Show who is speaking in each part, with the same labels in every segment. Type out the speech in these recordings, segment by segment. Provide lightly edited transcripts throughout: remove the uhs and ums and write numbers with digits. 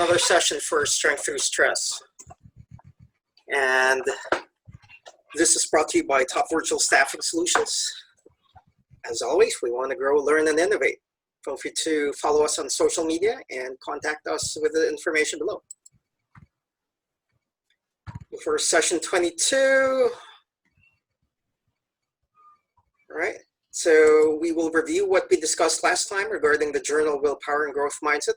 Speaker 1: another session for Strength Through Stress. And this is brought to you by Top Virtual Staffing Solutions. As always, we want to grow, learn, and innovate. Feel free to follow us on social media and contact us with the information below. For session 22, all right, so we will review what we discussed last time regarding the journal, willpower, and growth mindset.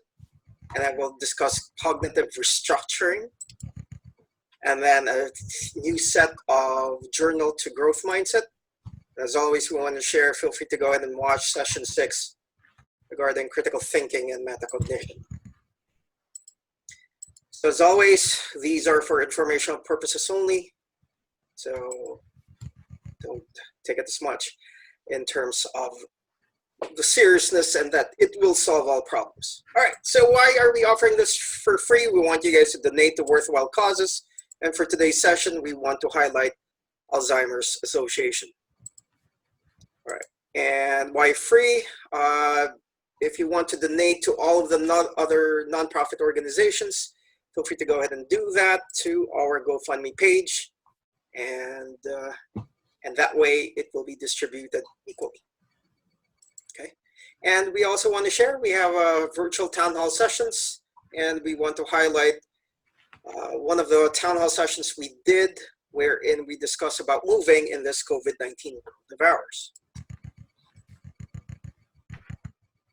Speaker 1: And I will discuss cognitive restructuring. And then a new set of journal to growth mindset. As always, we want to share, feel free to go ahead and watch session 6 regarding critical thinking and metacognition. So as always, these are for informational purposes only. So don't take it as much in terms of the seriousness and that it will solve all problems. All right, so why are we offering this for free? We want you guys to donate to worthwhile causes. And for today's session, we want to highlight Alzheimer's Association. All right, and why free? If you want to donate to all of the other nonprofit organizations, feel free to go ahead and do that to our GoFundMe page. And that way it will be distributed equally. Okay, and we also want to share, we have virtual town hall sessions, and we want to highlight one of the town hall sessions we did wherein we discuss about moving in this COVID-19 world of ours.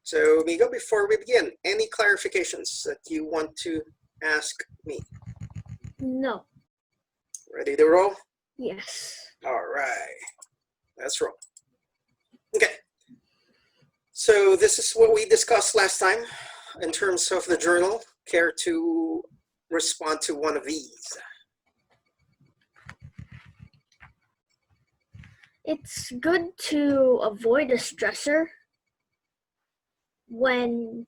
Speaker 1: So Miko, before we begin, any clarifications that you want to ask me?
Speaker 2: No.
Speaker 1: Ready to roll?
Speaker 2: Yes.
Speaker 1: All right, let's roll. Okay, so this is what we discussed last time in terms of the journal. Care to respond to one of these?
Speaker 2: It's good to avoid a stressor when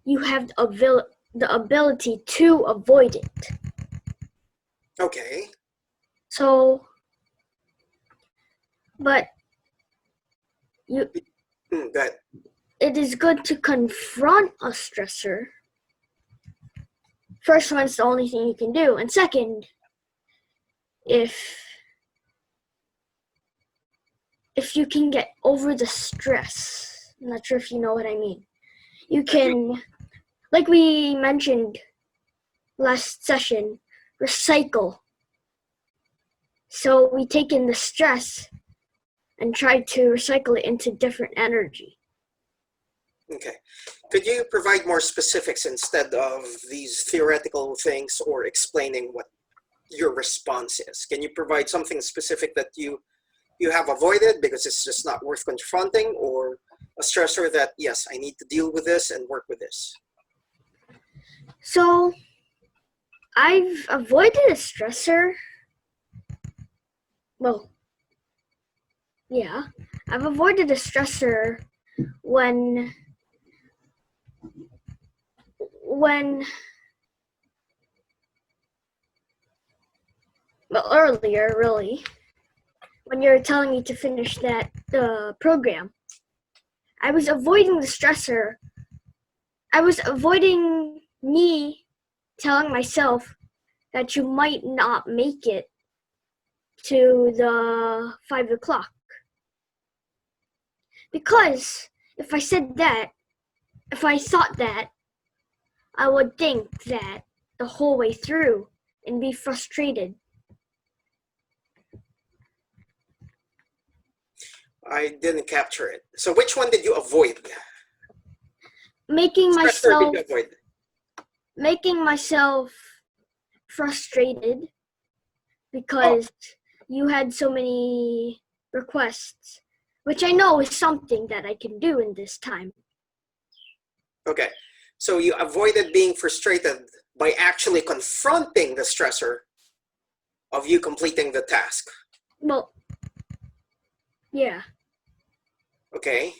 Speaker 2: you have the ability to avoid it.
Speaker 1: Okay.
Speaker 2: So, but it is good to confront a stressor. First one is the only thing you can do. And second, if you can get over the stress, I'm not sure if you know what I mean. You can, like we mentioned last session, recycle. So we take in the stress and try to recycle it into different energy.
Speaker 1: Okay. Could you provide more specifics instead of these theoretical things or explaining what your response is? Can you provide something specific that you have avoided because it's just not worth confronting, or a stressor that, yes, I need to deal with this and work with this?
Speaker 2: So I've avoided a stressor. Well, yeah, I've avoided a stressor when earlier, really, when you were telling me to finish that program. I was avoiding the stressor. I was avoiding me telling myself that you might not make it to the 5 o'clock. Because if I thought that, I would think that the whole way through and be frustrated.
Speaker 1: I didn't capture it. So which one did you avoid?
Speaker 2: Making
Speaker 1: Stressor did you avoid?
Speaker 2: Making myself frustrated because you had so many requests, which I know is something that I can do in this time. Okay,
Speaker 1: so you avoided being frustrated by actually confronting the stressor of you completing the task.
Speaker 2: Well, yeah.
Speaker 1: Okay.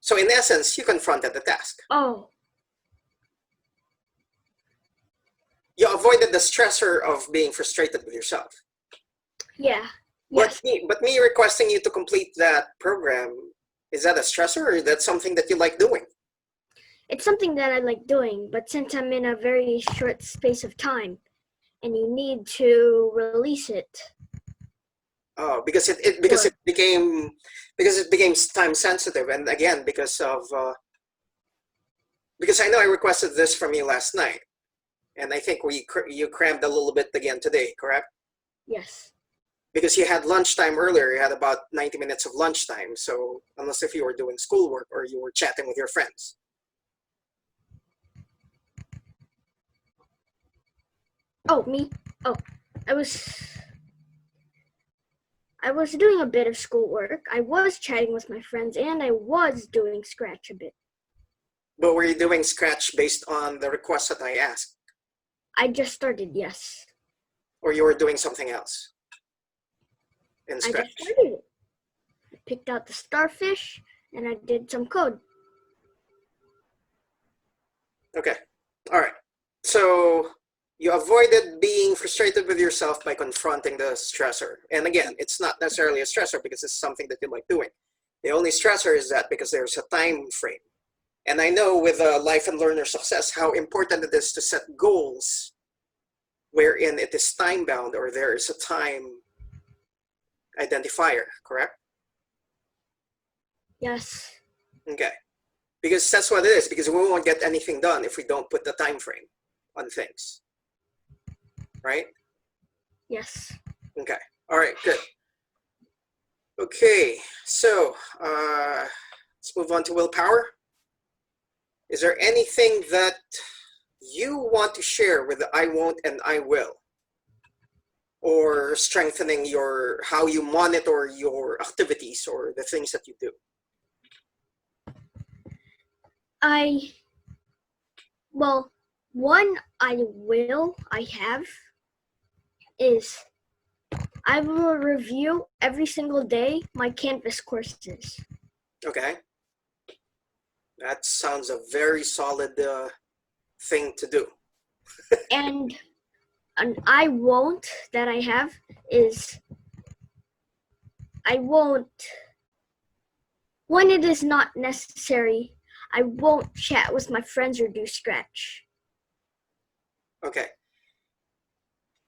Speaker 1: So in essence, you confronted the task.
Speaker 2: Oh.
Speaker 1: You avoided the stressor of being frustrated with yourself.
Speaker 2: Yeah. Yes,
Speaker 1: But me requesting you to complete that program, is that a stressor or is that something that you like doing?
Speaker 2: it's something that I like doing, but since I'm in a very short space of time and you need to release it.
Speaker 1: Oh, because it became time sensitive, and again because I know I requested this from you last night, and I think you crammed a little bit again today, correct?
Speaker 2: Yes.
Speaker 1: Because you had lunchtime earlier, you had about 90 minutes of lunchtime. So unless if you were doing schoolwork or you were chatting with your friends.
Speaker 2: Oh, me? Oh, I was doing a bit of schoolwork. I was chatting with my friends, and I was doing Scratch a bit.
Speaker 1: But were you doing Scratch based on the request that I asked?
Speaker 2: I just started, yes.
Speaker 1: Or you were doing something else in
Speaker 2: I
Speaker 1: Scratch?
Speaker 2: just started it. I picked out the starfish, and I did some code.
Speaker 1: Okay, all right. So you avoided being frustrated with yourself by confronting the stressor. And again, it's not necessarily a stressor because it's something that you like doing. The only stressor is that because there's a time frame. And I know with life and learner success, how important it is to set goals wherein it is time bound or there is a time identifier, correct?
Speaker 2: Yes.
Speaker 1: Okay. Because that's what it is, because we won't get anything done if we don't put the time frame on things, right?
Speaker 2: Yes.
Speaker 1: Okay. All right, good. Okay, so let's move on to willpower. Is there anything that you want to share with the I won't and I will? Or strengthening how you monitor your activities or the things that you do?
Speaker 2: One I have is I will review every single day my Canvas courses.
Speaker 1: Okay. That sounds a very solid thing to do.
Speaker 2: And an I won't that I have is I won't, when it is not necessary, I won't chat with my friends or do Scratch.
Speaker 1: Okay.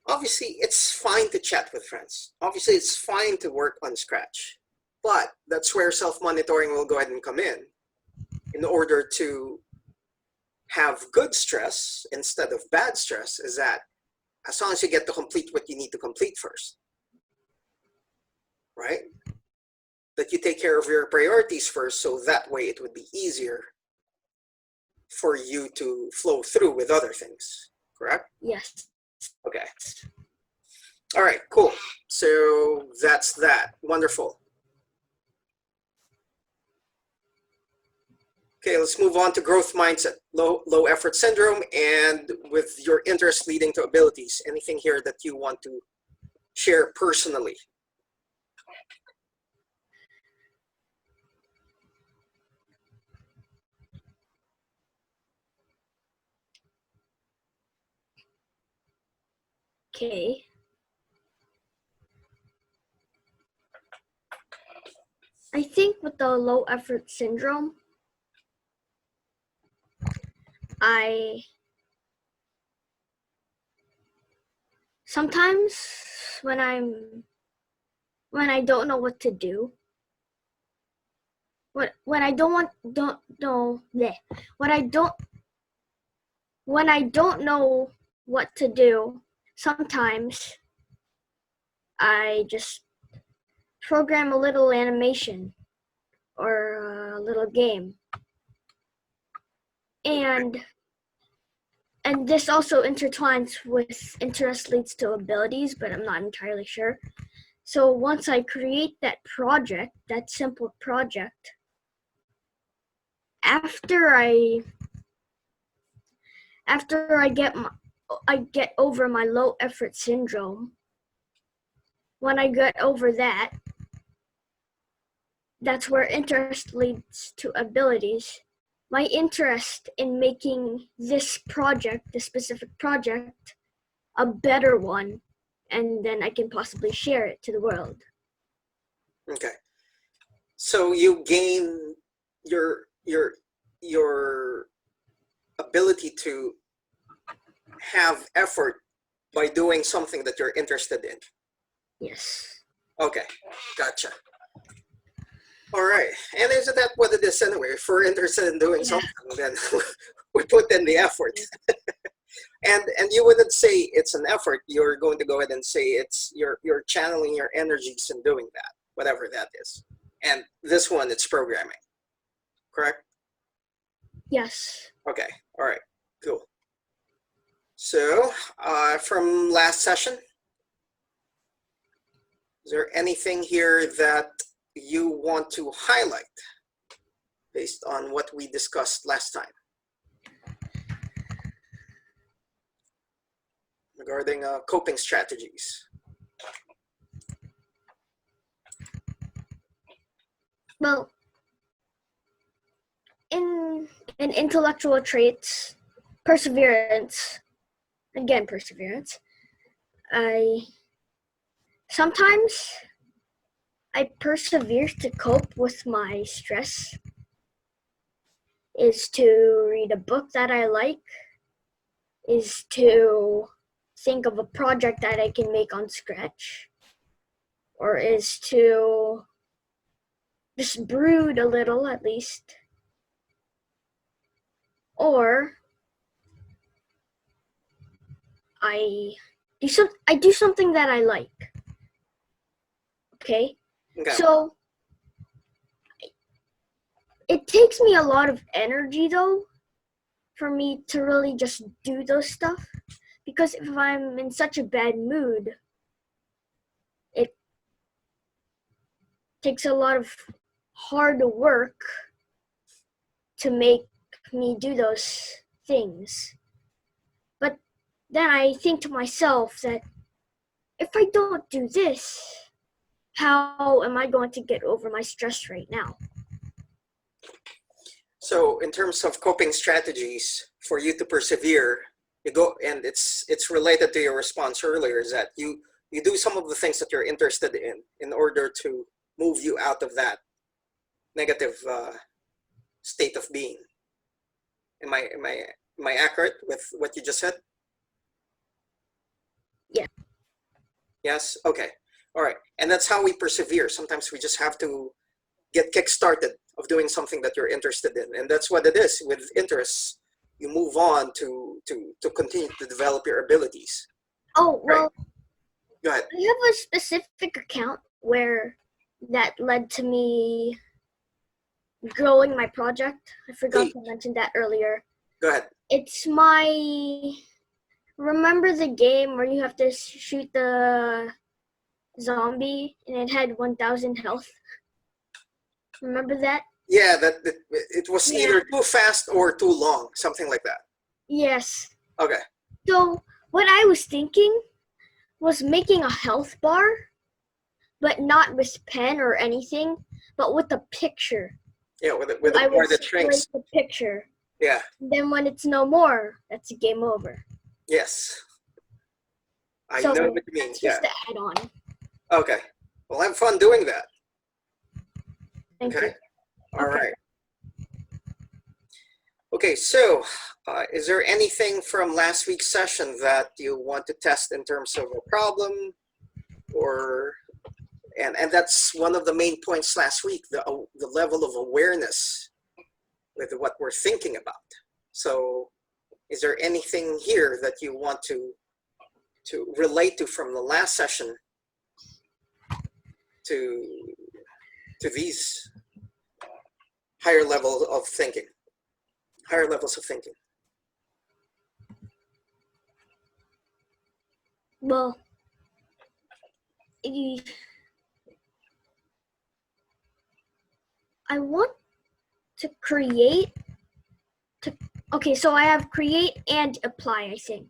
Speaker 1: Obviously, it's fine to chat with friends. Obviously, it's fine to work on Scratch. But that's where self-monitoring will go ahead and come in order to have good stress instead of bad stress, is that as long as you get to complete what you need to complete first, right? That you take care of your priorities first, so that way it would be easier for you to flow through with other things, correct?
Speaker 2: Yes.
Speaker 1: Okay. All right, cool. So that's that. Wonderful. Okay, let's move on to growth mindset, low effort syndrome, and with your interest leading to abilities. Anything here that you want to share personally?
Speaker 2: Okay. I think with the low effort syndrome, sometimes when I don't know what to do, when I don't know what to do, sometimes I just program a little animation or a little game. And this also intertwines with interest leads to abilities, but I'm not entirely sure. So once I create that project, that simple project, after I get over my low effort syndrome, when I get over that, that's where interest leads to abilities. My interest in making this specific project, a better one, and then I can possibly share it to the world.
Speaker 1: Okay. So you gain your ability to have effort by doing something that you're interested in.
Speaker 2: Yes.
Speaker 1: Okay, gotcha. All right, and isn't that what it is anyway? If we're interested in doing something, then we put in the effort. and you wouldn't say it's an effort. You're going to go ahead and say it's you're channeling your energies in doing that, whatever that is. And this one, it's programming, correct?
Speaker 2: Yes.
Speaker 1: Okay, all right, cool. So from last session, is there anything here that you want to highlight based on what we discussed last time regarding coping strategies?
Speaker 2: Well, in intellectual traits, perseverance, again perseverance, sometimes I persevere to cope with my stress is to read a book that I like, is to think of a project that I can make on Scratch, or is to just brood a little at least, or I do something that I like. Okay? So it takes me a lot of energy though for me to really just do those stuff, because if I'm in such a bad mood, it takes a lot of hard work to make me do those things. But then I think to myself that if I don't do this, how am I going to get over my stress right now?
Speaker 1: So in terms of coping strategies for you to persevere, you go, and it's related to your response earlier, is that you do some of the things that you're interested in order to move you out of that negative state of being. Am I accurate with what you just said?
Speaker 2: Yeah.
Speaker 1: Yes? Okay. All right. And that's how we persevere. Sometimes we just have to get kick-started of doing something that you're interested in. And that's what it is with interests. You move on to continue to develop your abilities.
Speaker 2: Oh, well,
Speaker 1: right. Go ahead.
Speaker 2: I have a specific account where that led to me growing my project. I forgot to mention that earlier.
Speaker 1: Go ahead.
Speaker 2: It's my... Remember the game where you have to shoot the zombie and it had 1,000 health? Remember that?
Speaker 1: Yeah, it was either too fast or too long, something like that.
Speaker 2: Yes.
Speaker 1: Okay.
Speaker 2: So what I was thinking was making a health bar, but not with pen or anything, but with a picture.
Speaker 1: Yeah, with a bar that shrinks.
Speaker 2: The picture.
Speaker 1: Yeah.
Speaker 2: And then when it's no more, that's a game over.
Speaker 1: Yes. I know what you mean.
Speaker 2: That's just the add-on.
Speaker 1: Okay. Well, have fun doing that.
Speaker 2: Thank you.
Speaker 1: All right. Okay, so is there anything from last week's session that you want to test in terms of a problem, or and that's one of the main points last week, the level of awareness with what we're thinking about. So is there anything here that you want to relate to from the last session to these higher levels of thinking? Higher levels of thinking.
Speaker 2: Well, I want to create. Okay, so I have create and apply, I think.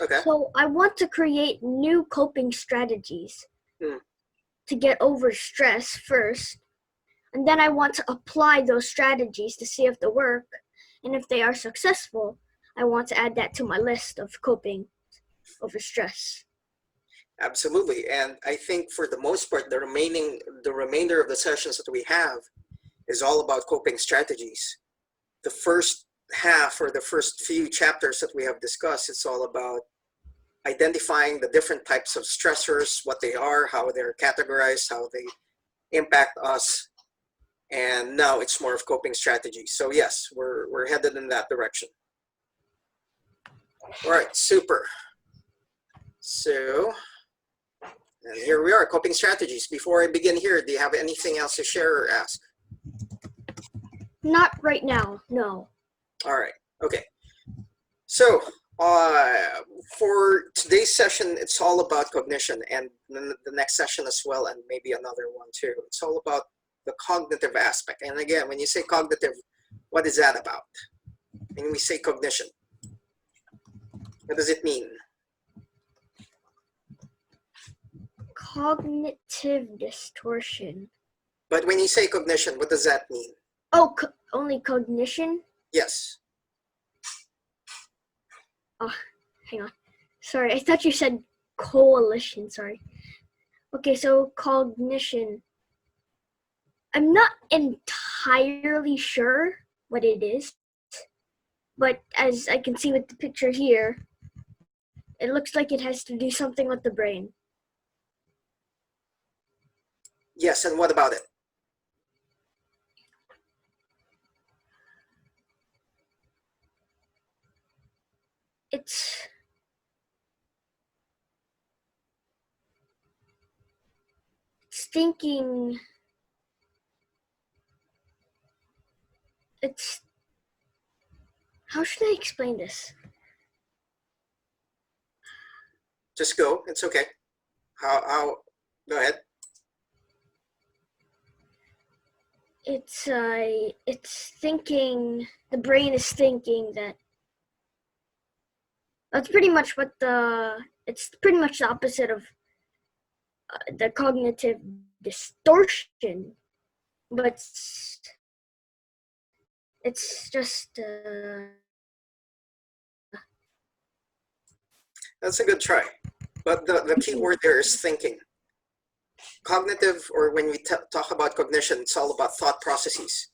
Speaker 1: Okay.
Speaker 2: So I want to create new coping strategies to get over stress first. And then I want to apply those strategies to see if they work. And if they are successful, I want to add that to my list of coping over stress.
Speaker 1: Absolutely. And I think for the most part, the remainder of the sessions that we have is all about coping strategies. The first half or the first few chapters that we have discussed, it's all about identifying the different types of stressors, what they are, how they're categorized, how they impact us. And now it's more of coping strategies. So yes, we're headed in that direction. All right, super. So, and here we are, coping strategies. Before I begin here, do you have anything else to share or ask?
Speaker 2: Not right now, no.
Speaker 1: All right, okay. So, for today's session, it's all about cognition, and then the next session as well, and maybe another one too. It's all about the cognitive aspect. And again, when you say cognitive, what is that about? When we say cognition, what does it mean?
Speaker 2: Cognitive distortion.
Speaker 1: But when you say cognition, what does that mean?
Speaker 2: Oh, only cognition?
Speaker 1: Yes.
Speaker 2: Oh, hang on. Sorry, I thought you said coalition, sorry. Okay, so cognition. I'm not entirely sure what it is, but as I can see with the picture here, it looks like it has to do something with the brain.
Speaker 1: Yes, and what about it?
Speaker 2: It's thinking, it's, how should I explain this?
Speaker 1: Just go, it's okay. Go ahead.
Speaker 2: It's thinking, the brain is thinking that, that's pretty much what it's pretty much the opposite of the cognitive distortion, but it's just
Speaker 1: That's a good try. But the key word there is thinking. Cognitive, or when we talk about cognition, it's all about thought processes.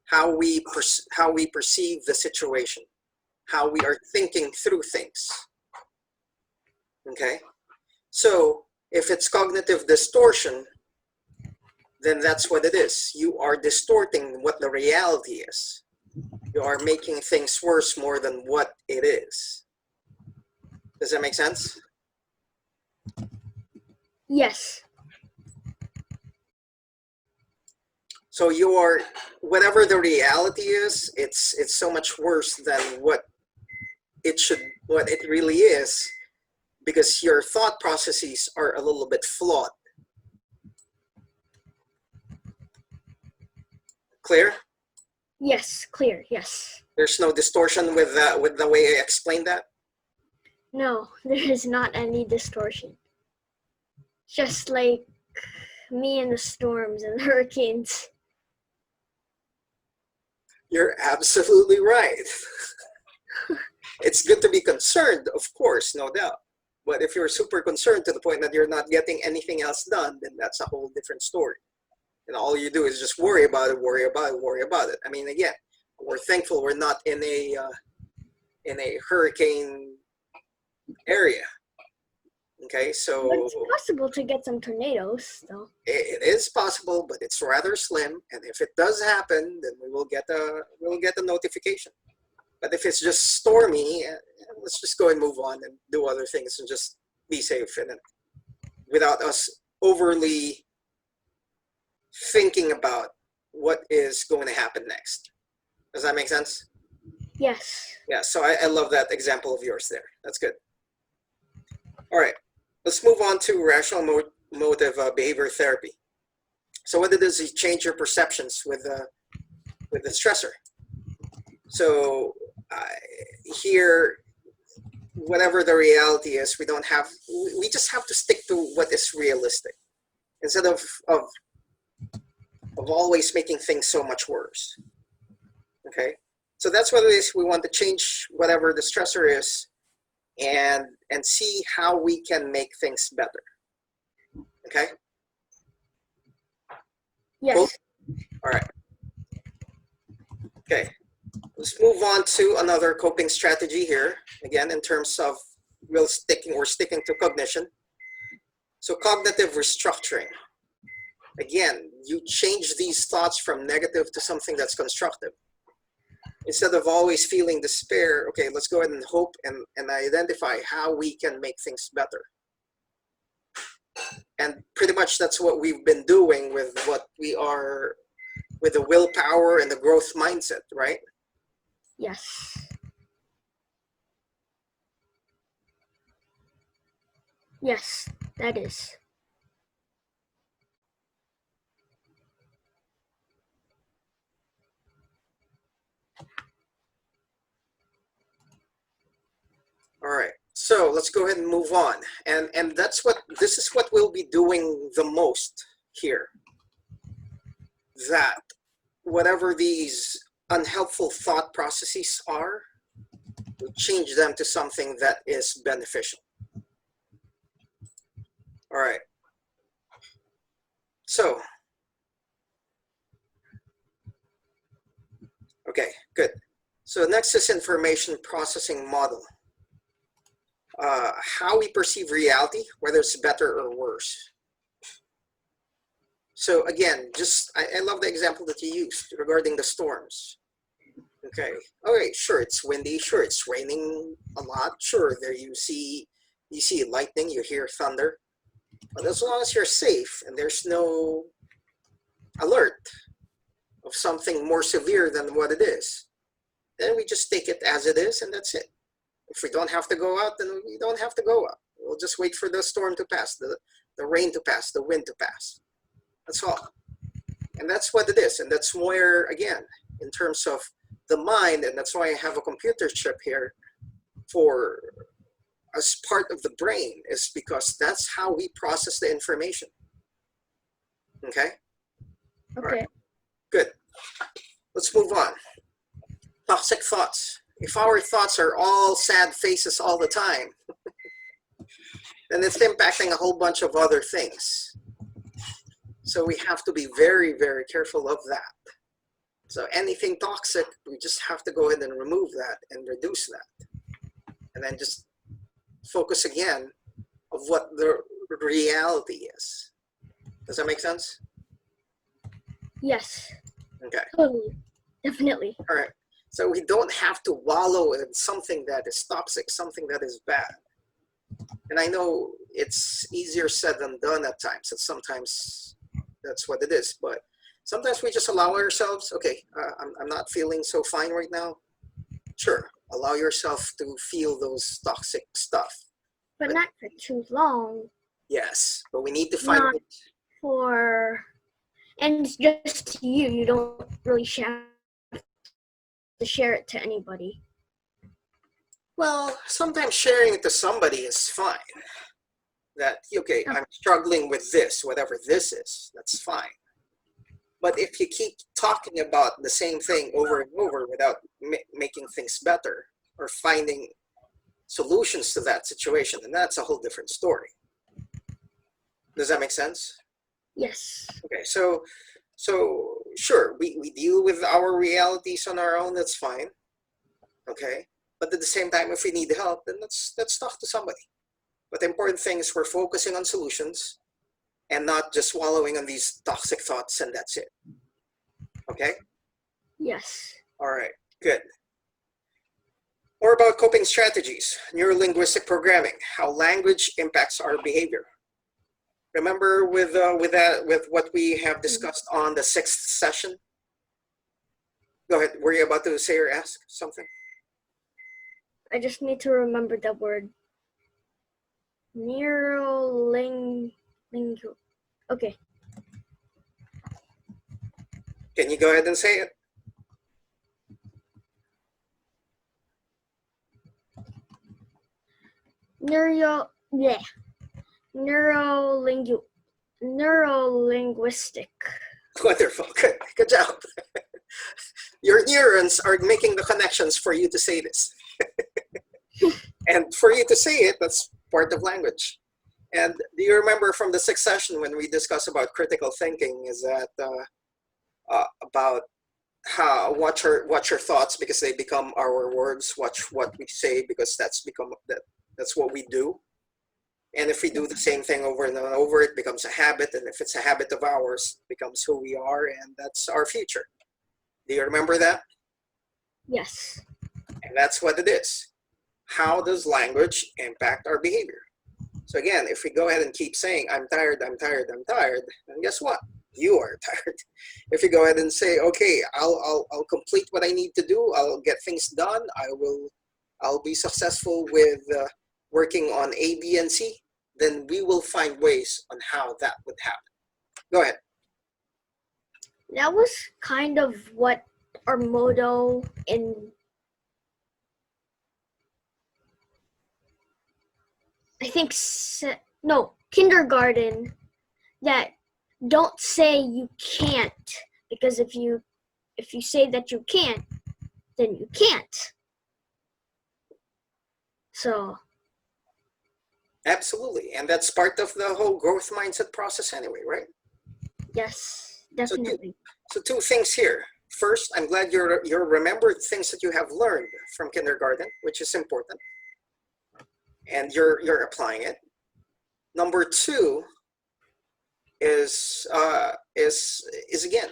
Speaker 1: How we perceive the situation. How we are thinking through things. Okay? So, if it's cognitive distortion, then that's what it is. You are distorting what the reality is. You are making things worse more than what it is. Does that make sense?
Speaker 2: yes.
Speaker 1: So you are, whatever the reality is, it's so much worse than what it really is, because your thought processes are a little bit flawed. Clear?
Speaker 2: Yes, clear, yes.
Speaker 1: There's no distortion with the way I explained that?
Speaker 2: No, there is not any distortion. Just like me and the storms and hurricanes.
Speaker 1: You're absolutely right. It's good to be concerned, of course, no doubt. But if you're super concerned to the point that you're not getting anything else done, then that's a whole different story. And all you do is just worry about it, worry about it, worry about it. I mean, again, we're thankful we're not in a hurricane area. Okay, so
Speaker 2: But it's possible to get some tornadoes, though.
Speaker 1: it is possible, but it's rather slim. And if it does happen, then we'll get a notification. But if it's just stormy, let's just go and move on and do other things and just be safe, and without us overly thinking about what is going to happen next. Does that make sense?
Speaker 2: Yes.
Speaker 1: Yeah, so I love that example of yours there. That's good. All right, let's move on to rational emotive behavior therapy. So what it is, you change your perceptions with the stressor. So here, whatever the reality is, we just have to stick to what is realistic, instead of always making things so much worse. Okay, so that's what it is. We want to change whatever the stressor is and see how we can make things better. Okay?
Speaker 2: Yes.
Speaker 1: Cool? All right. Okay. Let's move on to another coping strategy here. Again, in terms of sticking to cognition. So cognitive restructuring. Again, you change these thoughts from negative to something that's constructive. Instead of always feeling despair, okay, let's go ahead and hope and identify how we can make things better. And pretty much that's what we've been doing with what we are, with the willpower and the growth mindset, right?
Speaker 2: Yes. Yes, that is.
Speaker 1: All right, so let's go ahead and move on. And this is what we'll be doing the most here. That whatever these unhelpful thought processes are, we change them to something that is beneficial. All right. So, okay, good. So next is information processing model. How we perceive reality, whether it's better or worse. So again, I love the example that you used regarding the storms. Okay, all right, sure, it's windy, sure, it's raining a lot, sure, there you see lightning, you hear thunder, but as long as you're safe and there's no alert of something more severe than what it is, then we just take it as it is and that's it. If we don't have to go out, then we don't have to go out. We'll just wait for the storm to pass, the rain to pass, the wind to pass. That's all. And that's what it is. And that's where, again, in terms of the mind, and that's why I have a computer chip here for as part of the brain, is because that's how we process the information. Okay?
Speaker 2: Okay.
Speaker 1: All right. Good. Let's move on. Toxic thoughts. If our thoughts are all sad faces all the time, then it's impacting a whole bunch of other things. So we have to be very, very careful of that. So anything toxic, we just have to go ahead and remove that and reduce that. And then just focus again of what the reality is. Does that make sense?
Speaker 2: Yes.
Speaker 1: Okay.
Speaker 2: Totally. Definitely.
Speaker 1: All right. So we don't have to wallow in something that is toxic, something that is bad. And I know it's easier said than done at times. And sometimes that's what it is. But sometimes we just allow ourselves, okay, I'm not feeling so fine right now. Sure, allow yourself to feel those toxic stuff.
Speaker 2: But not for too long.
Speaker 1: Yes, but we need to find
Speaker 2: Not for, and it's just you. You don't really have to share it to anybody.
Speaker 1: Well, sometimes sharing it to somebody is fine. That, okay, I'm struggling with this, whatever this is, that's fine. But if you keep talking about the same thing over and over without making things better or finding solutions to that situation, then that's a whole different story. Does that make sense?
Speaker 2: Yes.
Speaker 1: Okay, so sure, we deal with our realities on our own, that's fine. Okay, but at the same time, if we need help, then let's talk to somebody. But the important thing is we're focusing on solutions and not just wallowing on these toxic thoughts and that's it. Okay?
Speaker 2: Yes.
Speaker 1: All right, good. More about coping strategies, neurolinguistic programming, how language impacts our behavior. Remember with what we have discussed on the 6th session? Go ahead, were you about to say or ask something?
Speaker 2: I just need to remember the word. Neurolinguistics. Okay.
Speaker 1: Can you go ahead and say it?
Speaker 2: Neurolinguistic.
Speaker 1: Wonderful, good job. Your neurons are making the connections for you to say this. And for you to say it, that's part of language. And do you remember from the sixth session when we discussed about critical thinking, is that about how watch your thoughts because they become our words, watch what we say because that's what we do. And if we do the same thing over and over, it becomes a habit. And if it's a habit of ours, it becomes who we are, and that's our future. Do you remember that?
Speaker 2: Yes.
Speaker 1: And that's what it is. How does language impact our behavior? So again, if we go ahead and keep saying, I'm tired, I'm tired, I'm tired, then guess what? You are tired. If you go ahead and say, okay, I'll complete what I need to do, I'll get things done, I'll be successful with working on A, B, and C, then we will find ways on how that would happen. Go ahead.
Speaker 2: That was kind of what our motto in I think kindergarten, that don't say you can't, because if you say that you can't, then you can't. So
Speaker 1: Absolutely, and that's part of the whole growth mindset process anyway, right?
Speaker 2: yes, definitely.
Speaker 1: So two things here. First, I'm glad you're remembered things that you have learned from kindergarten, which is important, and you're applying it. Number two is again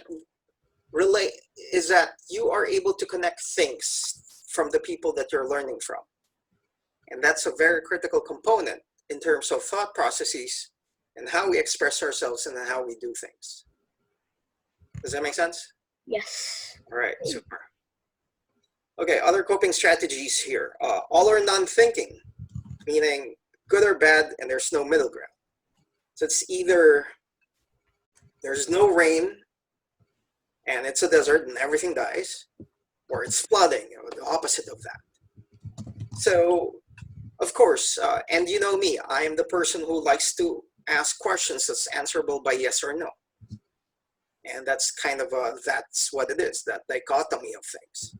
Speaker 1: is that you are able to connect things from the people that you're learning from, and that's a very critical component in terms of thought processes and how we express ourselves and how we do things. Does that make sense?
Speaker 2: Yes.
Speaker 1: All right, super. Okay, other coping strategies here. All or none thinking, meaning good or bad, and there's no middle ground. So it's either there's no rain and it's a desert and everything dies, or it's flooding, or the opposite of that. So, of course, and you know me, I am the person who likes to ask questions that's answerable by yes or no. And that's kind of that's what it is, that dichotomy of things.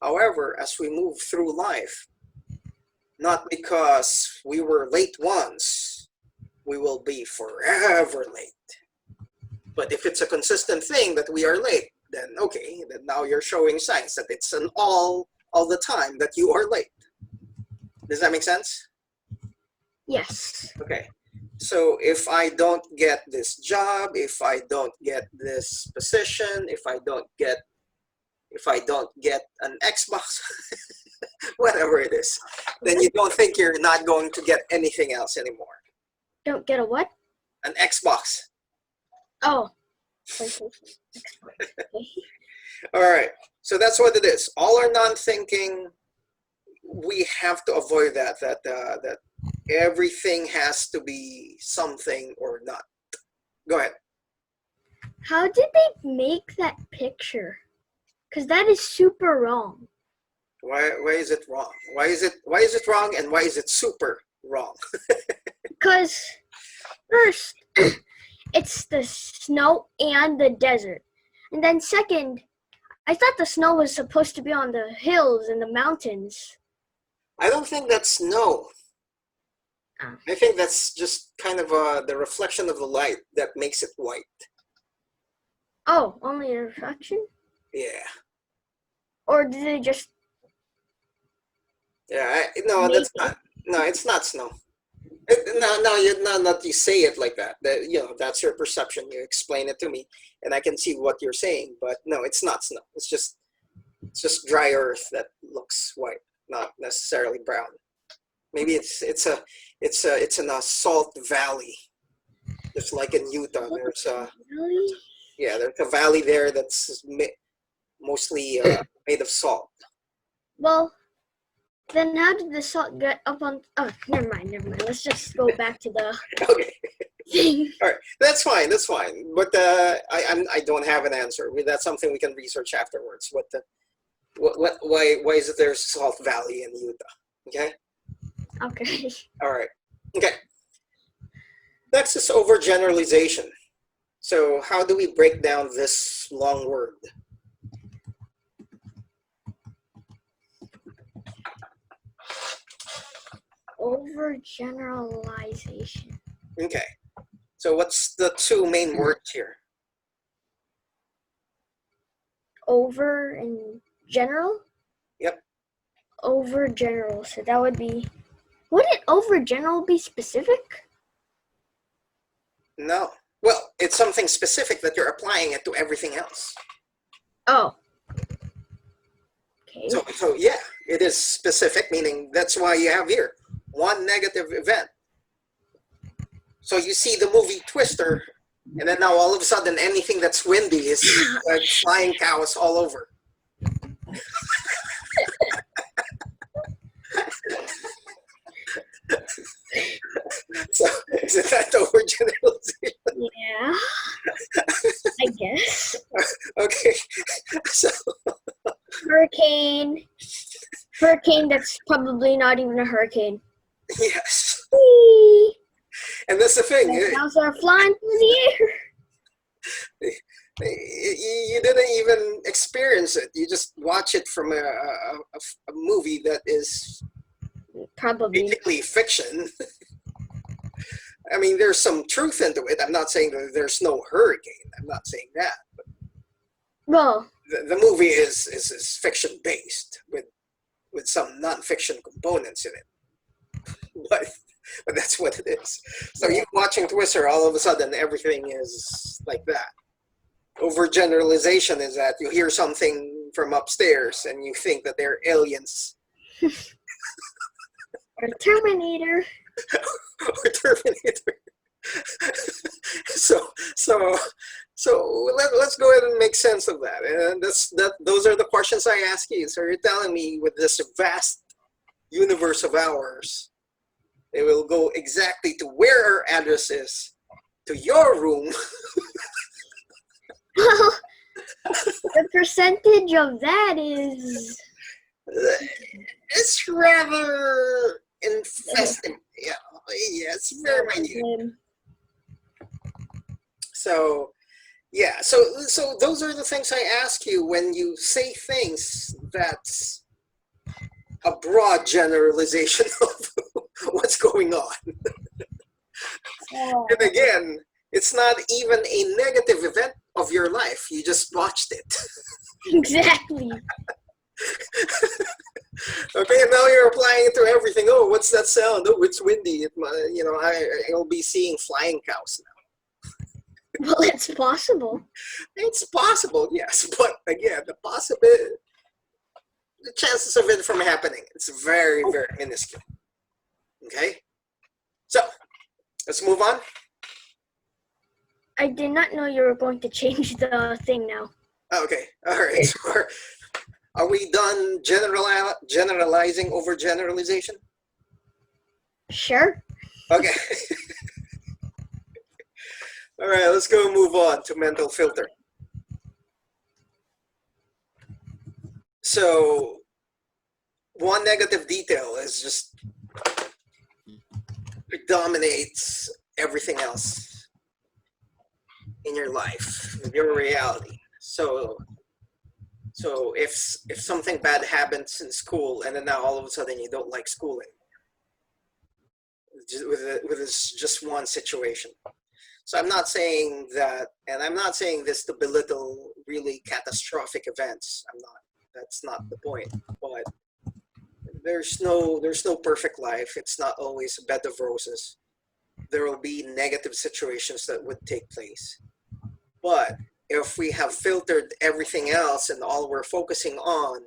Speaker 1: However, as we move through life, not because we were late once, we will be forever late. But if it's a consistent thing that we are late, then okay, then now you're showing signs that it's an all the time that you are late. Does that make sense?
Speaker 2: Yes.
Speaker 1: Okay. So if I don't get this job, if I don't get this position, if I don't get an Xbox, whatever it is, then you don't think you're not going to get anything else anymore.
Speaker 2: Don't get a what?
Speaker 1: An Xbox.
Speaker 2: Oh.
Speaker 1: All right. So that's what it is. All or none thinking. We have to avoid that everything has to be something or not. Go ahead.
Speaker 2: How did they make that picture? Because that is super wrong.
Speaker 1: Why is it wrong? Why is it wrong, and why is it super wrong?
Speaker 2: Because first, it's the snow and the desert. And then second, I thought the snow was supposed to be on the hills and the mountains.
Speaker 1: I don't think that's snow.
Speaker 2: Oh.
Speaker 1: I think that's just kind of the reflection of the light that makes it white.
Speaker 2: Oh, only a reflection?
Speaker 1: Yeah.
Speaker 2: Or did they just...
Speaker 1: Yeah, no, that's not. No, it's not snow. No, you say it like that. That's your perception. You explain it to me, and I can see what you're saying. But no, it's not snow. It's just dry earth that looks white, not necessarily brown. Maybe it's in a salt valley, just like in Utah. There's there's a valley there that's mostly made of salt.
Speaker 2: Well, then how did the salt get up on... Oh, never mind. Let's just go back to the
Speaker 1: okay
Speaker 2: thing.
Speaker 1: All right, that's fine. But I don't have an answer. That's something we can research afterwards. Why is it there's salt valley in Utah? Okay.
Speaker 2: Okay.
Speaker 1: All right. Okay. Next is overgeneralization. So how do we break down this long word?
Speaker 2: Overgeneralization.
Speaker 1: Okay. So what's the two main words here?
Speaker 2: Over and general?
Speaker 1: Yep.
Speaker 2: Overgeneral. So that would be. Wouldn't overgeneral be specific?
Speaker 1: No. Well, it's something specific that you're applying it to everything else.
Speaker 2: Oh. Okay.
Speaker 1: So yeah, it is specific, meaning that's why you have here one negative event. So you see the movie Twister, and then now all of a sudden anything that's windy is like flying cows all over. So isn't that overgeneralization?
Speaker 2: Yeah. I guess.
Speaker 1: Okay. So
Speaker 2: Hurricane. Hurricane that's probably not even a hurricane.
Speaker 1: yes.
Speaker 2: Whee!
Speaker 1: And that's the thing.
Speaker 2: Cows are flying through the air.
Speaker 1: You didn't even experience it. You just watch it from a movie that is
Speaker 2: Probably.
Speaker 1: basically fiction. I mean, there's some truth into it. I'm not saying that there's no hurricane. I'm not saying that. But
Speaker 2: Well,
Speaker 1: the movie is fiction based with some non-fiction components in it. But that's what it is. So you watching Twister, all of a sudden everything is like that. Overgeneralization is that you hear something from upstairs and you think that they're aliens.
Speaker 2: or Terminator.
Speaker 1: Or Terminator. so let's go ahead and make sense of that. And those are the questions I ask you. So you're telling me with this vast universe of ours, it will go exactly to where our address is, to your room.
Speaker 2: Well, the percentage of that is.
Speaker 1: It's rather infested. Yeah, it's very minute. So, yeah, so those are the things I ask you when you say things that's a broad generalization of what's going on. And again, it's not even a negative event of your life. You just watched it.
Speaker 2: Exactly.
Speaker 1: Okay, and now you're applying it to everything. Oh, what's that sound? Oh, it's windy. I'll be seeing flying cows now.
Speaker 2: Well, it's possible.
Speaker 1: It's possible, yes, but again, the chances of it from happening, it's very, very minuscule. Okay, so let's move on.
Speaker 2: I did not know you were going to change the thing now.
Speaker 1: Okay, all right. So are we done generalizing overgeneralization?
Speaker 2: Sure.
Speaker 1: Okay. All right, let's go move on to mental filter. So one negative detail is just predominates everything else in your life, your reality. So if something bad happens in school and then now all of a sudden you don't like school anymore, with this just one situation. So I'm not saying that, and I'm not saying this to belittle really catastrophic events. That's not the point. But there's no perfect life. It's not always a bed of roses. There will be negative situations that would take place. But if we have filtered everything else and all we're focusing on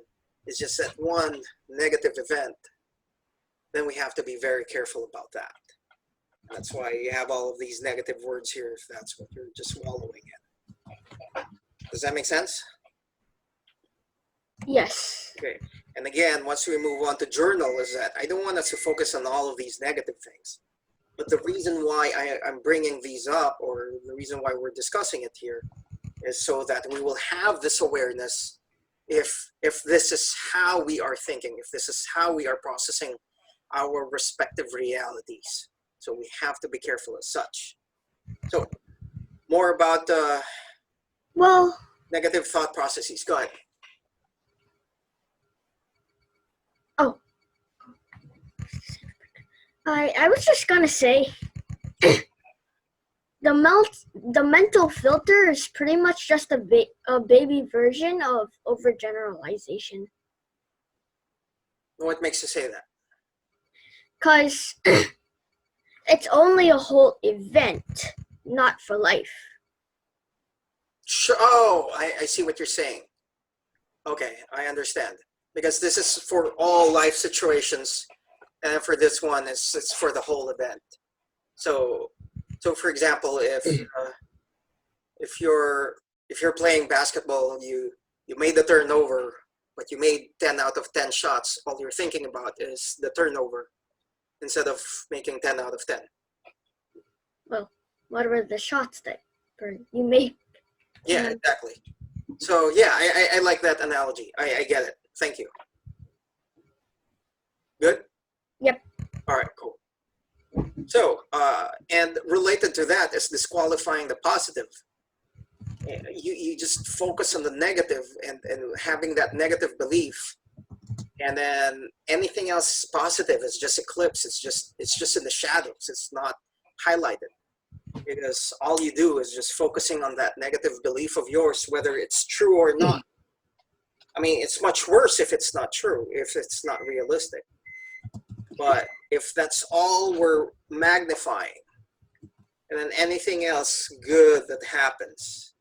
Speaker 1: is just that one negative event, then we have to be very careful about that. That's why you have all of these negative words here, if that's what you're just wallowing in. Does that make sense?
Speaker 2: Yes.
Speaker 1: Okay. And again, once we move on to journal, is that I don't want us to focus on all of these negative things. But the reason why I'm bringing these up, or the reason why we're discussing it here, is so that we will have this awareness if this is how we are thinking, if this is how we are processing our respective realities. So we have to be careful as such. So more about negative thought processes. Go ahead.
Speaker 2: Oh. I was just gonna say the mental filter is pretty much just a baby version of overgeneralization.
Speaker 1: What makes you say that?
Speaker 2: Cause it's only a whole event, not for life.
Speaker 1: Sure. Oh, I see what you're saying. Okay, I understand. Because this is for all life situations, and for this one, it's for the whole event. So for example, if you're playing basketball, you made the turnover, but you made 10 out of 10 shots. All you're thinking about is the turnover instead of making 10 out of 10.
Speaker 2: Well, what were the shots that you made?
Speaker 1: Yeah, exactly. So yeah, I like that analogy. I get it. Thank you. Good?
Speaker 2: Yep.
Speaker 1: All right, cool. So, and related to that is disqualifying the positive. You just focus on the negative and having that negative belief, and then anything else positive is just eclipse. It's just in the shadows. It's not highlighted, because all you do is just focusing on that negative belief of yours, whether it's true or not. I mean, it's much worse if it's not true, if it's not realistic. But if that's all we're magnifying, and then anything else good that happens,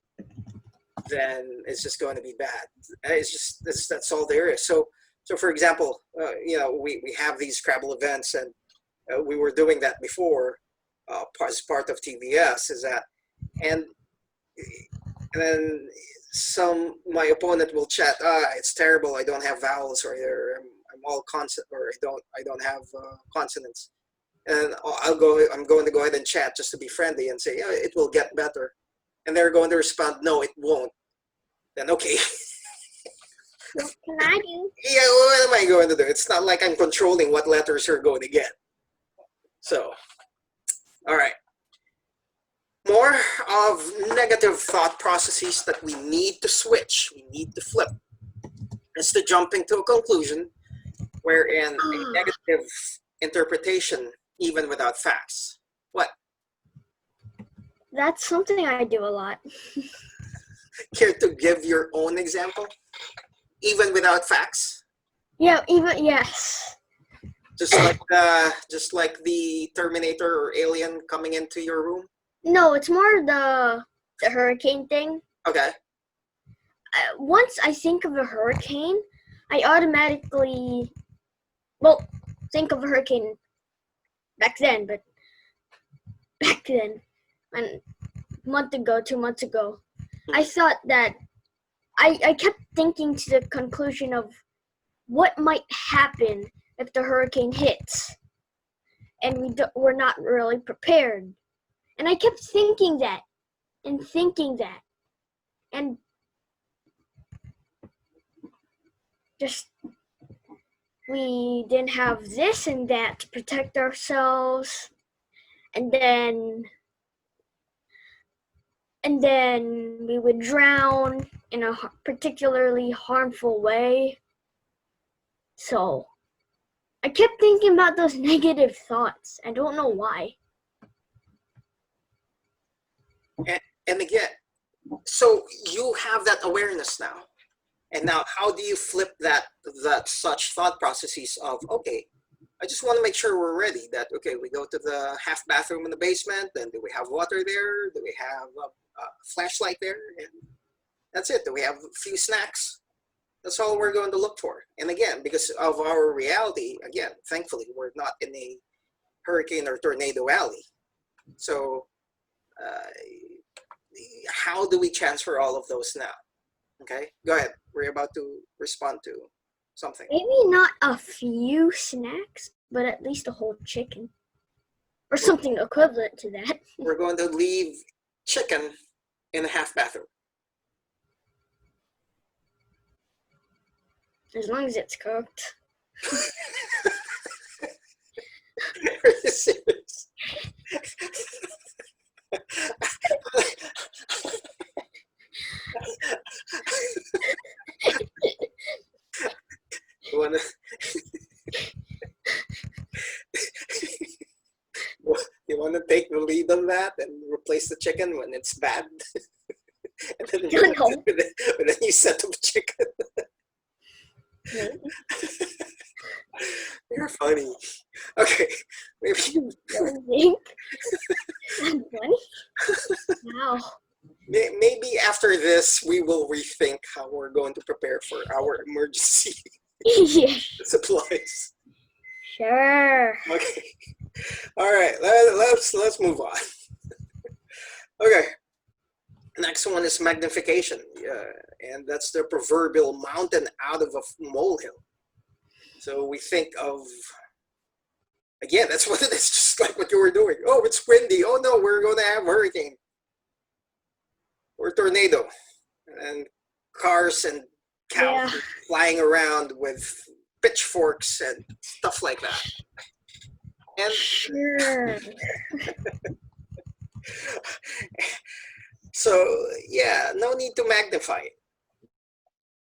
Speaker 1: then it's just going to be bad. It's just that's all there is. So for example, we have these Scrabble events, and we were doing that before as part of Tvss. Is that and then my opponent will chat, it's terrible, I don't have vowels, or I'm all consonant, or I don't have consonants, and I'm going to go ahead and chat just to be friendly and say, yeah, it will get better, and they're going to respond, no, it won't. Then okay.
Speaker 2: What can I do?
Speaker 1: Yeah, what am I going to do? It's not like I'm controlling what letters you're going to get. So, all right. More of negative thought processes that we need to switch, we need to flip, is to jumping to a conclusion wherein a negative interpretation, even without facts. What?
Speaker 2: That's something I do a lot.
Speaker 1: Care to give your own example? Even without facts?
Speaker 2: Yeah, yes.
Speaker 1: Just like the Terminator or alien coming into your room?
Speaker 2: No, it's more the hurricane thing.
Speaker 1: Okay.
Speaker 2: Once I think of a hurricane, I automatically, think of a hurricane back then, and a month ago, 2 months ago, I thought that I kept thinking to the conclusion of what might happen if the hurricane hits, and we're not really prepared. And I kept thinking that, and just we didn't have this and that to protect ourselves, and then we would drown in a particularly harmful way. So I kept thinking about those negative thoughts. I don't know why.
Speaker 1: And again, so you have that awareness now. And now how do you flip that such thought processes of, okay, I just want to make sure we're ready, that, okay, we go to the half bathroom in the basement, then do we have water there? Do we have a flashlight there? And that's it. Do we have a few snacks? That's all we're going to look for. And again, because of our reality, again, thankfully, we're not in a hurricane or tornado alley. So how do we transfer all of those now? Okay, go ahead. We're about to respond to something.
Speaker 2: Maybe not a few snacks, but at least a whole chicken. Or something equivalent to that.
Speaker 1: We're going to leave chicken in a half bathroom.
Speaker 2: As long as it's cooked.
Speaker 1: Are you serious? You wanna want to take the lead on that and replace the chicken when it's bad? And then
Speaker 2: Don't know.
Speaker 1: with a new set of chicken.
Speaker 2: Maybe.
Speaker 1: You're funny. Okay, maybe.
Speaker 2: You don't think? I'm funny? Wow.
Speaker 1: Maybe after this, we will rethink how we're going to prepare for our emergency
Speaker 2: Yeah.
Speaker 1: supplies.
Speaker 2: Sure.
Speaker 1: Okay. All right. Let's move on. Okay. Next one is magnification, and that's the proverbial mountain out of a molehill. So we think of, again, that's what it is, just like what you were doing. Oh, it's windy. Oh no, we're going to have hurricane or tornado, and cars and cows flying around with pitchforks and stuff like that. And
Speaker 2: Sure.
Speaker 1: so yeah, no need to magnify it.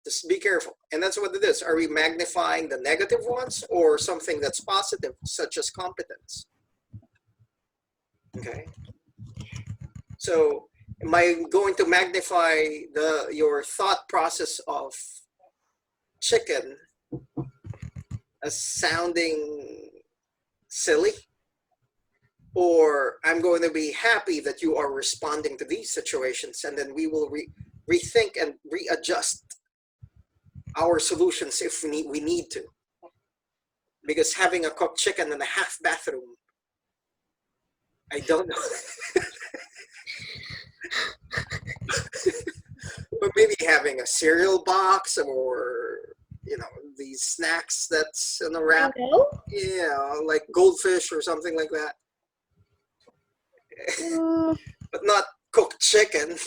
Speaker 1: Just be careful. And that's what it is. Are we magnifying the negative ones or something that's positive, such as competence? Okay. So am I going to magnify your thought process of chicken as sounding silly? Or I'm going to be happy that you are responding to these situations, and then we will rethink and readjust our solutions if we need to. Because having a cooked chicken in a half bathroom, I don't know. But maybe having a cereal box, or these snacks that's in a wrap, like goldfish or something like that. But not cooked chicken.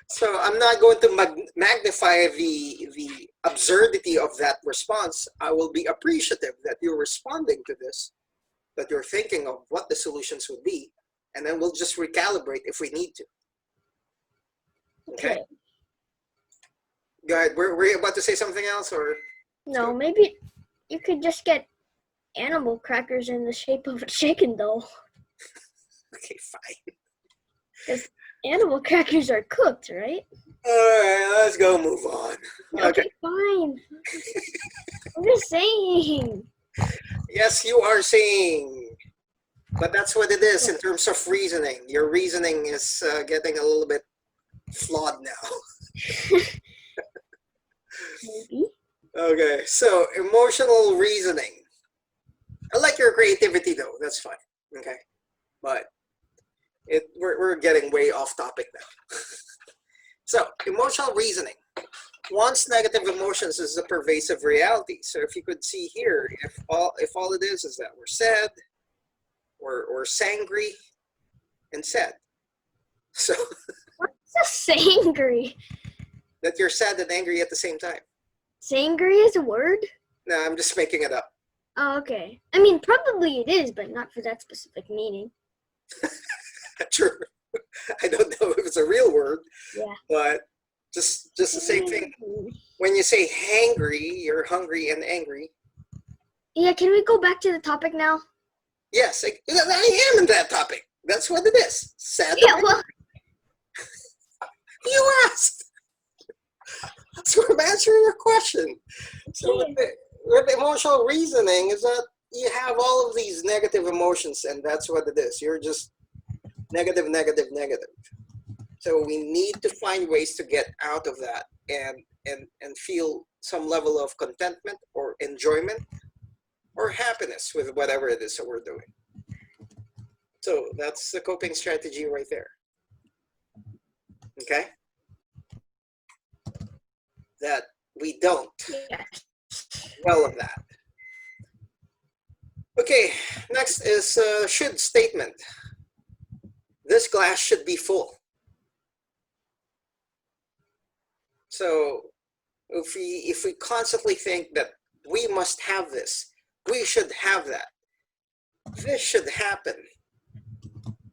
Speaker 1: So I'm not going to magnify the absurdity of that response. I will be appreciative that you're responding to this, that you're thinking of what the solutions would be, and then we'll just recalibrate if we need to. Okay. Go ahead. Were you about to say something else, or?
Speaker 2: No, maybe you could just get animal crackers in the shape of a chicken, though.
Speaker 1: Okay, fine.
Speaker 2: Because animal crackers are cooked, right?
Speaker 1: All right, let's go move on.
Speaker 2: Okay, fine. I'm just saying.
Speaker 1: Yes, you are saying. But that's what it is in terms of reasoning. Your reasoning is getting a little bit flawed now.
Speaker 2: Maybe.
Speaker 1: Okay, so emotional reasoning. I like your creativity though, that's fine. Okay, but we're getting way off topic now. So emotional reasoning. Once negative emotions is a pervasive reality. So if you could see here, if all it is that we're sad, or sangry, and sad. So
Speaker 2: What's a sangry?
Speaker 1: that you're sad and angry at the same time.
Speaker 2: Sangry is a word?
Speaker 1: No, I'm just making it up.
Speaker 2: Oh, okay. I mean, probably it is, but not for that specific meaning.
Speaker 1: True. I don't know if it's a real word.
Speaker 2: Yeah.
Speaker 1: But just the same thing. When you say hangry, you're hungry and angry.
Speaker 2: Yeah, can we go back to the topic now?
Speaker 1: Yes, I am in that topic. That's what it is. Sad.
Speaker 2: Yeah, well.
Speaker 1: You asked. So I'm answering your question. So with emotional reasoning is that you have all of these negative emotions, and that's what it is. You're just negative, negative, negative. So we need to find ways to get out of that and feel some level of contentment or enjoyment or happiness with whatever it is that we're doing. So that's the coping strategy right there. Okay? That we don't well of that. Okay, next is should statement. This glass should be full. So if we constantly think that we must have this, we should have that, this should happen,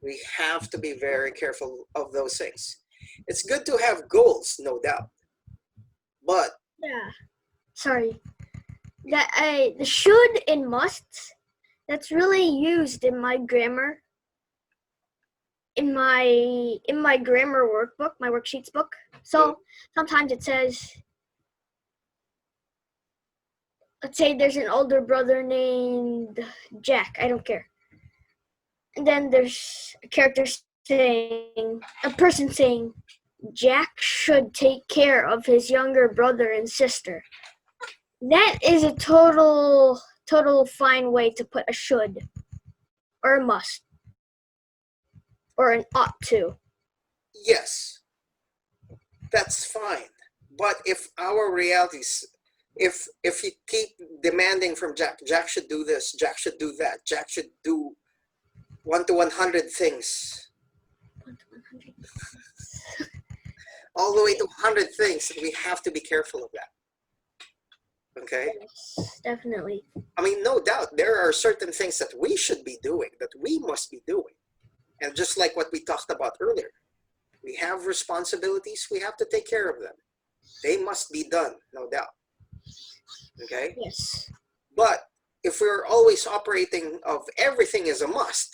Speaker 1: we have to be very careful of those things. It's good to have goals, no doubt, but
Speaker 2: yeah, sorry. The should and must that's really used in my grammar. In my grammar workbook, my worksheets book. So sometimes it says, let's say there's an older brother named Jack. I don't care. And then there's a person saying, Jack should take care of his younger brother and sister. That is a total fine way to put a should, or a must, or an ought to.
Speaker 1: Yes, that's fine. But if our realities, if you keep demanding from Jack, Jack should do this, Jack should do that, Jack should do 1 to 100 things,
Speaker 2: 1 to 100.
Speaker 1: all the way to 100 things, we have to be careful of that. Okay?
Speaker 2: Yes, definitely.
Speaker 1: I mean, no doubt, there are certain things that we should be doing, that we must be doing. And just like what we talked about earlier, we have responsibilities, we have to take care of them. They must be done, no doubt. Okay?
Speaker 2: Yes.
Speaker 1: But if we're always operating of everything is a must,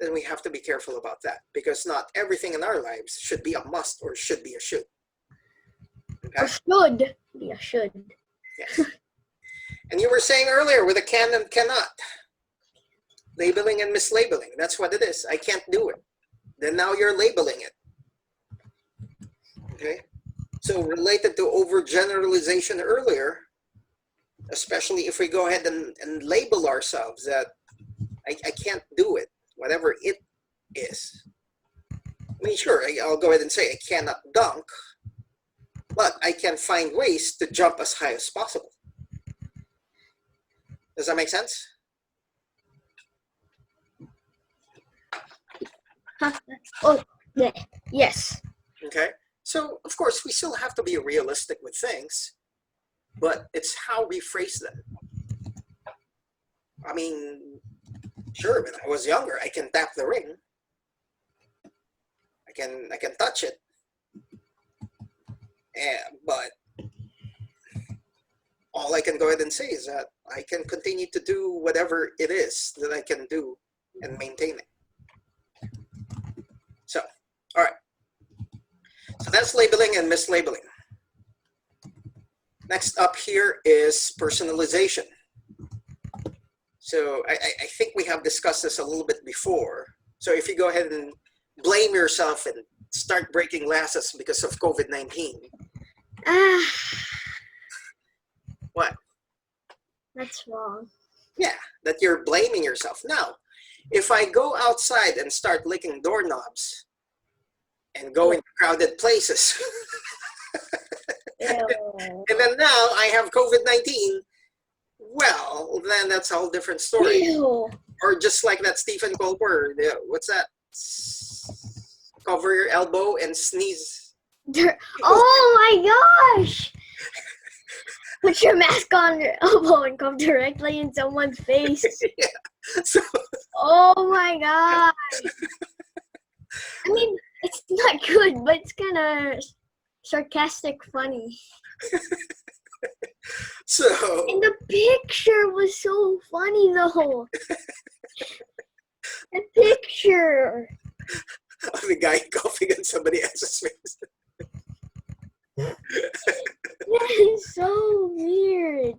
Speaker 1: then we have to be careful about that, because not everything in our lives should be a must or should be a should. Okay?
Speaker 2: Or should be a should.
Speaker 1: Yes. And you were saying earlier with a can and cannot. Labeling and mislabeling. That's what it is. I can't do it. Then now you're labeling it. Okay? So related to overgeneralization earlier, especially if we go ahead and label ourselves that I can't do it, whatever it is. I mean, sure, I'll go ahead and say I cannot dunk, but I can find ways to jump as high as possible. Does that make sense?
Speaker 2: Oh, yeah. Yes.
Speaker 1: Okay. So, of course, we still have to be realistic with things, but it's how we phrase them. I mean, sure, when I was younger, I can tap the ring. I can touch it. But all I can go ahead and say is that I can continue to do whatever it is that I can do and maintain it. So, all right. So that's labeling and mislabeling. Next up here is personalization. So I think we have discussed this a little bit before. So if you go ahead and blame yourself and start breaking glasses because of COVID-19. What?
Speaker 2: That's wrong.
Speaker 1: Yeah, that you're blaming yourself. Now, if I go outside and start licking doorknobs and go into crowded places, and then now I have COVID-19, well, then that's a whole different story.
Speaker 2: Ew.
Speaker 1: Or just like that Stephen Colbert, what's that? Cover your elbow and sneeze.
Speaker 2: Oh my gosh! Put your mask on your elbow and come directly in someone's face.
Speaker 1: Yeah. So,
Speaker 2: oh my gosh! I mean, it's not good, but it's kind of sarcastic funny.
Speaker 1: So.
Speaker 2: And the picture was so funny though. The picture.
Speaker 1: Of the guy coughing on somebody else's face.
Speaker 2: That is so weird.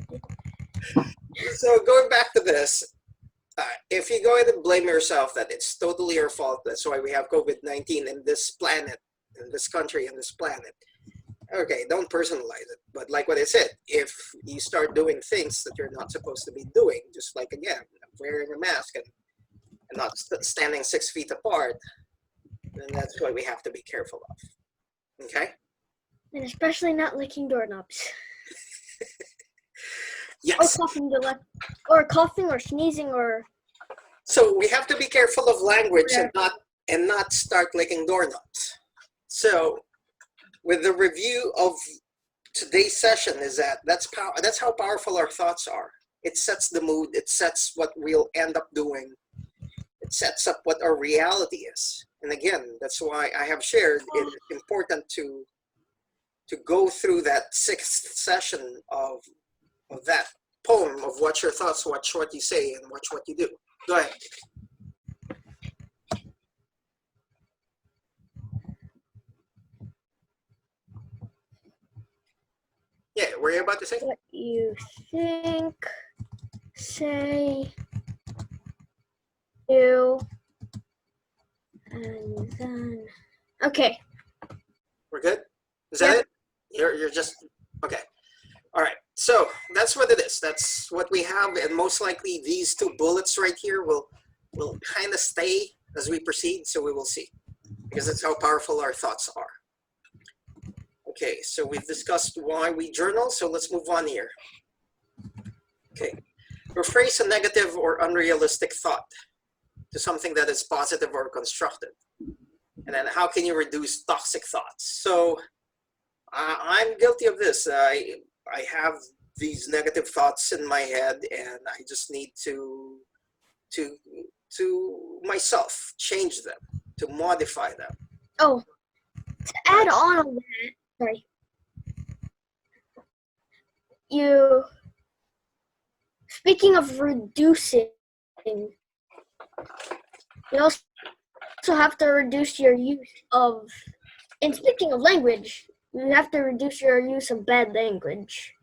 Speaker 1: So going back to this, if you go ahead and blame yourself that it's totally your fault, that's why we have COVID-19 in this planet, in this country, in this planet. Okay, don't personalize it. But like what I said, if you start doing things that you're not supposed to be doing, just like again, wearing a mask and not standing 6 feet apart, then that's what we have to be careful of. Okay?
Speaker 2: And especially not licking doorknobs.
Speaker 1: Yes.
Speaker 2: Or coughing or sneezing or.
Speaker 1: So we have to be careful of language and not start licking doorknobs. So with the review of today's session is that's how powerful our thoughts are. It sets the mood. It sets what we'll end up doing. It sets up what our reality is. And again, that's why I have shared it's important to go through that 6th session of that poem of watch your thoughts, watch what you say, and watch what you do. Go ahead. Yeah, were you about to say?
Speaker 2: What you think, say, do, and then. Okay.
Speaker 1: We're good? Is that it? You're just, okay. All right, so that's what it is. That's what we have, and most likely these two bullets right here will kind of stay as we proceed, so we will see, because that's how powerful our thoughts are. Okay, so we've discussed why we journal, so let's move on here. Okay, rephrase a negative or unrealistic thought to something that is positive or constructive. And then how can you reduce toxic thoughts? So I'm guilty of this. I have these negative thoughts in my head, and I just need to myself change them, to modify them.
Speaker 2: Oh, to add on that, sorry. Speaking of reducing, you also have to reduce your use of, and speaking of language, you have to reduce your use of bad language.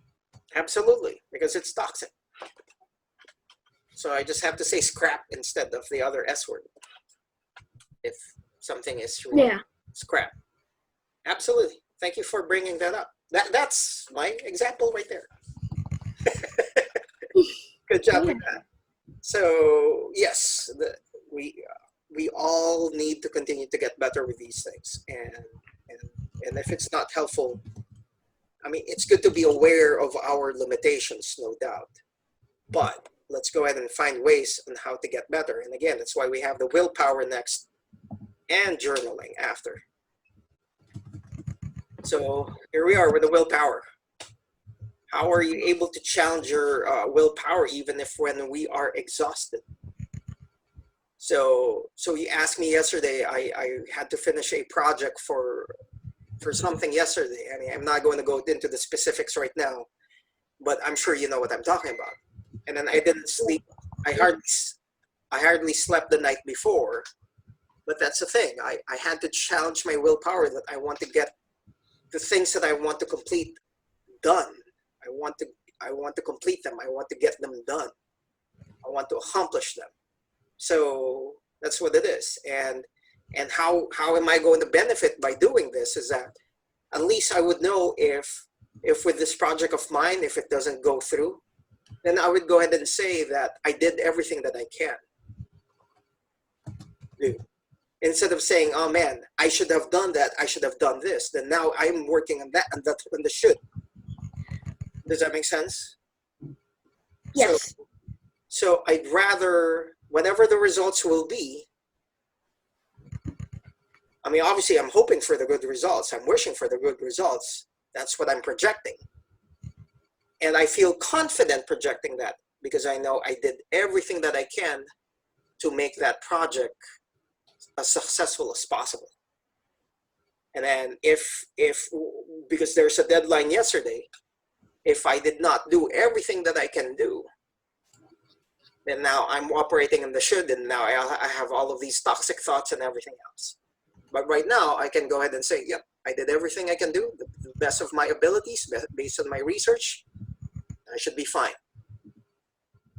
Speaker 1: Absolutely, because it's toxic. So I just have to say scrap instead of the other S word. If something is really scrap. Absolutely. Thank you for bringing that up. That's my example right there. Good job with that. So yes, we all need to continue to get better with these things, and if it's not helpful, I mean, it's good to be aware of our limitations, no doubt, but let's go ahead and find ways on how to get better. And again, that's why we have the willpower next and journaling after. So here we are with the willpower. How are you able to challenge your willpower even if when we are exhausted? So you asked me yesterday, I had to finish a project for something yesterday. I mean, I'm not going to go into the specifics right now, but I'm sure you know what I'm talking about. And then I didn't sleep. I hardly slept the night before, but that's the thing. I had to challenge my willpower that I want to get the things that I want to complete done. I want to complete them. I want to get them done. I want to accomplish them. So that's what it is. And how am I going to benefit by doing this is that at least I would know if with this project of mine, if it doesn't go through, then I would go ahead and say that I did everything that I can do. Instead of saying, oh man, I should have done that, I should have done this, then now I'm working on that, and that's when the should. Does that make sense?
Speaker 2: Yes.
Speaker 1: So I'd rather, whatever the results will be, I mean, obviously I'm hoping for the good results. I'm wishing for the good results. That's what I'm projecting. And I feel confident projecting that because I know I did everything that I can to make that project as successful as possible. And then if because there's a deadline yesterday, if I did not do everything that I can do, then now I'm operating in the should, and now I have all of these toxic thoughts and everything else. But right now I can go ahead and say, yep, I did everything I can do, the best of my abilities, based on my research. I should be fine.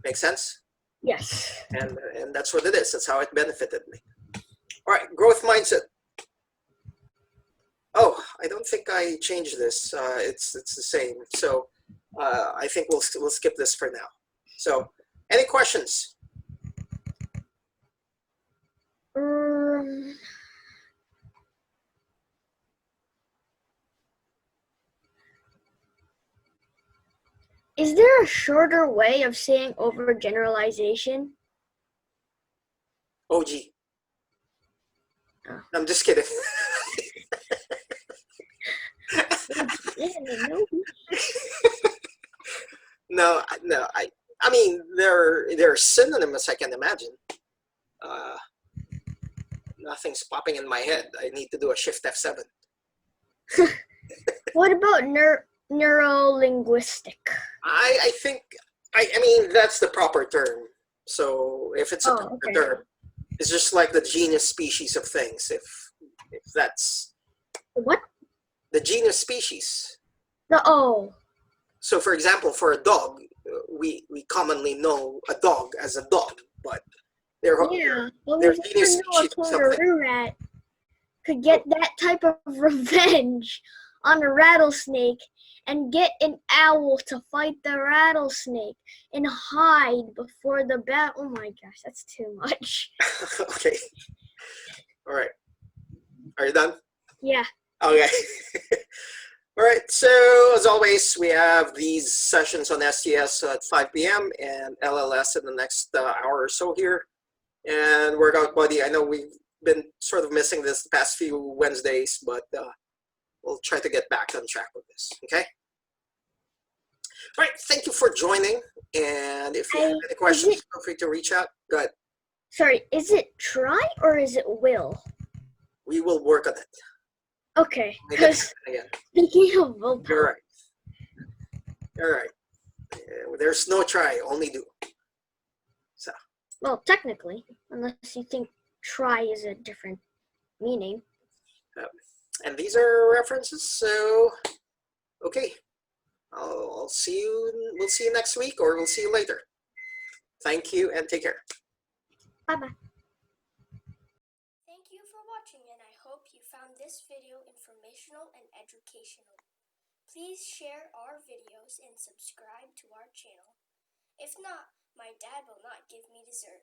Speaker 1: Make sense?
Speaker 2: Yes.
Speaker 1: And that's what it is. That's how it benefited me. All right, growth mindset. Oh, I don't think I changed this. It's the same. So I think we'll skip this for now. So any questions?
Speaker 2: Is there a shorter way of saying overgeneralization?
Speaker 1: Oh, gee. I'm just kidding. No. I mean, they're synonymous. I can imagine. Nothing's popping in my head. I need to do a Shift F7.
Speaker 2: What about neurolinguistic?
Speaker 1: I think I mean, that's the proper term. So if it's a
Speaker 2: Oh,
Speaker 1: proper
Speaker 2: okay.
Speaker 1: term, it's just like the genus species of things. If that's
Speaker 2: What?
Speaker 1: the genus species.
Speaker 2: Oh.
Speaker 1: So, for example, for a dog, we commonly know a dog as a dog, but they're
Speaker 2: Yeah, but
Speaker 1: they're
Speaker 2: we
Speaker 1: genus
Speaker 2: never know a
Speaker 1: species of something.
Speaker 2: kangaroo rat could get that type of revenge on a rattlesnake and get an owl to fight the rattlesnake and hide before the bat. Oh my gosh, that's too much.
Speaker 1: Okay. All right. Are you done?
Speaker 2: Yeah.
Speaker 1: Okay. All right. So as always, we have these sessions on STS at 5 p.m. and LLS in the next hour or so here. And Workout Buddy, I know we've been sort of missing this the past few Wednesdays, but we'll try to get back on track with this. Okay. All right. Thank you for joining. And if you have any questions, feel free to reach out. Go ahead.
Speaker 2: Sorry, is it try or is it will?
Speaker 1: We will work on it.
Speaker 2: Okay, because speaking of willpower.
Speaker 1: You're right. You're right. There's no try, only do. So.
Speaker 2: Well, technically, unless you think try is a different meaning.
Speaker 1: And these are references, so okay. I'll see you. We'll see you next week, or we'll see you later. Thank you, and take care.
Speaker 2: Bye-bye.
Speaker 3: Thank you for watching, and I hope you found this video informational and educational. Please share our videos and subscribe to our channel. If not, my dad will not give me dessert.